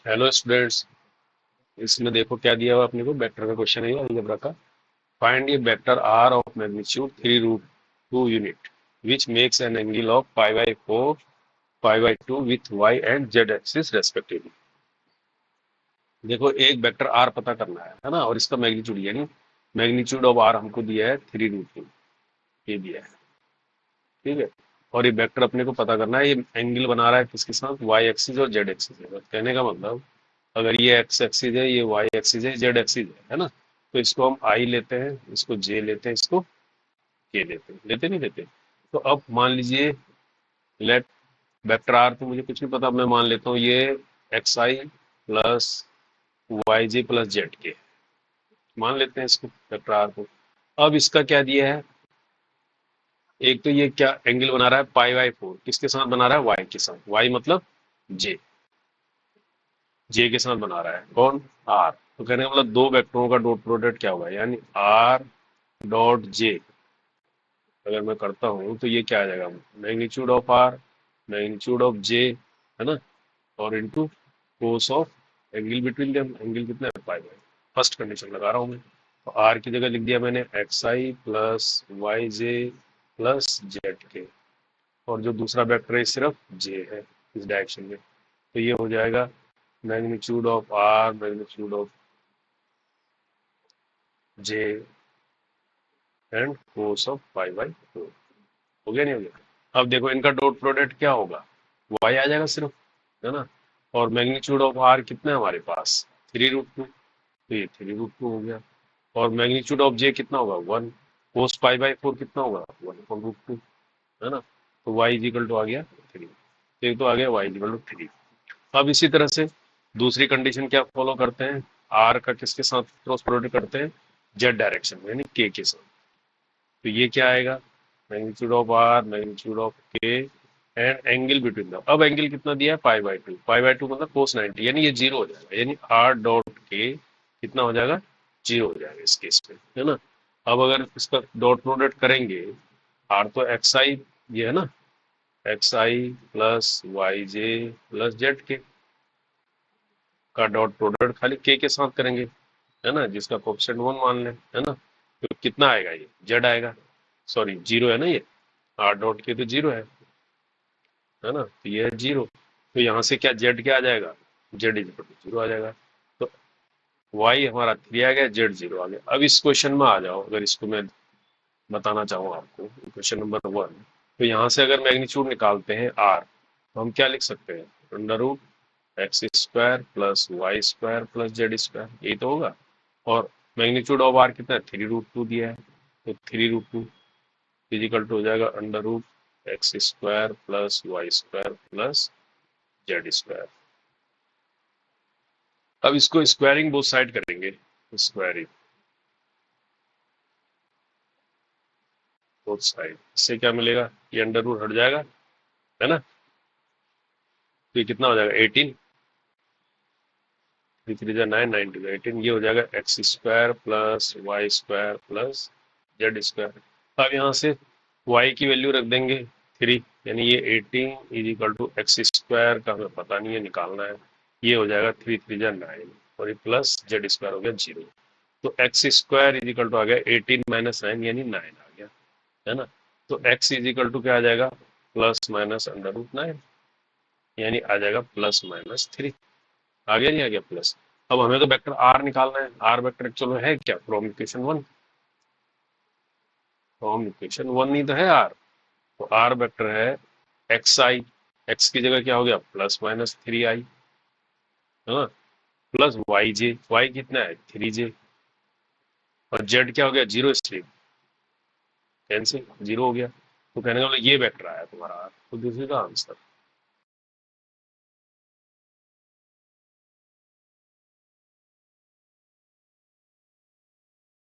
Hello students. इसमें देखो क्या दिया हुआ अपने को, वेक्टर का क्वेश्चन है अलजेब्रा का। Find a vector R of magnitude 3√2 unit which makes an angle of π/4 π/2 with Y and Z axis respectively. देखो एक वेक्टर आर पता करना है ना, और इसका मैग्नीट्यूड यानी मैग्नीट्यूड ऑफ आर हमको दिया है 3√2, ये दिया है। ठीक है। और ये वेक्टर अपने को पता करना है, ये एंगल बना रहा है किसके साथ, वाई एक्सिस और जेड एक्सिस है। कहने का मतलब अगर ये एक्स एक्सिस है, ये वाई एक्सिस है, जेड एक्सिस है ना, तो इसको हम आई लेते हैं, इसको जे लेते हैं, इसको के लेते हैं, लेते नहीं लेते। तो अब मान लीजिए लेट वेक्टर आर, तो मुझे कुछ नहीं पता, मैं मान लेता हूँ ये एक्स आई प्लस वाई जे प्लस जेड के, मान लेते हैं इसको वेक्टर आर को। अब इसका क्या दिया है, एक तो ये क्या एंगल बना रहा है π/4, किसके साथ बना रहा है, वाई के साथ, वाई मतलब जे, जे के साथ बना रहा है कौन, आर। तो कहने का मतलब दो वेक्टरों का डॉट प्रोडक्ट क्या होगा, यानी आर डॉट जे अगर मैं करता हूँ तो ये क्या आ जाएगा, magnitude of R magnitude of J, है ना, और into cos of angle between them, angle कितना है π/, फर्स्ट कंडीशन लगा रहा हूँ मैं। तो आर की जगह लिख दिया मैंने एक्स आई प्लस वाई जे प्लस जेड के, और जो दूसरा वेक्टर है सिर्फ जे है इस डायरेक्शन में। तो ये हो जाएगा magnitude of R magnitude of J and cos of π/4। हो गया नहीं हो गया। अब देखो इनका डॉट प्रोडक्ट क्या होगा, वाई आ जाएगा सिर्फ, है ना। और मैग्नीट्यूड ऑफ आर कितना है हमारे पास, 3√2, तो ये 3√2 हो गया। और मैग्नीट्यूड ऑफ जे कितना होगा, 1। कोस π/4 कितना होगा, 1/√2, है ना। तो वाई इजिकल टू आ गया 3, तो ये तो आ गया वाई इजिकल टू 3। अब इसी तरह से दूसरी कंडीशन क्या फॉलो करते हैं, आर का किसके साथ क्रॉस प्रोडक्ट करते हैं, जेड डायरेक्शन में यानी के साथ। तो ये क्या आएगा, magnitude of R magnitude of K and angle between the, अब एंगल कितना दिया है π/2, π/2 मतलब कोस 90, यानी ये जीरो हो जाएगा, यानी आर डॉट के कितना हो जाएगा, जीरो हो जाएगा इस केस में, है ना। अब अगर इसका डॉट प्रोडक्ट करेंगे, आर तो एक्स आई, ये है ना, एक्स आई प्लस वाई जे प्लस जेड के का डॉट प्रोडक्ट खाली के साथ करेंगे, है ना, जिसका कोएफिशिएंट 1 मान लें, है ना। तो कितना आएगा, ये जेड आएगा, सॉरी जीरो है ना, ये आर डॉट के तो जीरो है ना, तो ये है जीरो। तो यहाँ से क्या जेड क्या आ जाएगा, Z is equal to zero आ जाएगा। तो वाई हमारा 3 आ गया, जेड जीरो आ गया। अब इस क्वेश्चन में आ जाओ, अगर इसको मैं बताना चाहूँ आपको, क्वेश्चन नंबर 1, तो यहाँ से अगर मैग्नीट्यूड निकालते हैं आर, तो हम क्या लिख सकते हैं, under root x² plus y² plus z², यही तो होगा। और मैग्नीट्यूड ऑफ आर कितना है, 3√2 दिया है, तो 3√2 इजिकल टू हो जाएगा under root x² plus y² plus z²। अब इसको स्क्वायरिंग बोथ साइड करेंगे, स्क्वायरिंग बोथ साइड, इससे क्या मिलेगा, ये अंडर रूट हट जाएगा, है ना। तो ये कितना हो जाएगा 18, 3 3 9 9 2 18, ये हो जाएगा x² plus y² plus z²। अब यहाँ से y की वैल्यू रख देंगे 3, यानी ये 18 इज इक्वल टू x² का हमें पता नहीं है, निकालना है। ये हो जाएगा 3 3 9, और ये प्लस z² हो गया 0। तो x² इज इक्वल टू आ गया 18 माइनस 9 यानी 9 आ गया, है ना। तो x इज इक्वल टू क्या आ जाएगा, प्लस माइनस अंडर रूट 9, यानी आ जाएगा +-3। आ गया नहीं आ गया प्लस। अब हमें तो वेक्टर आर निकालना है, आर वेक्टर चलो है क्या, फ्रॉम इक्वेशन 1, फ्रॉम इक्वेशन 1 ही तो है आर। तो आर वेक्टर है एक्स आई, एक्स की जगह क्या हो गया, +-3i, है ना, प्लस वाई जे, वाई कितना है 3j, और जेड क्या हो गया, जीरो, इसलिए कैंसिल, जीरो हो गया। तो कहने का मतलब ये वेक्टर आया तुम्हारा आर, तो दिस इज द आंसर।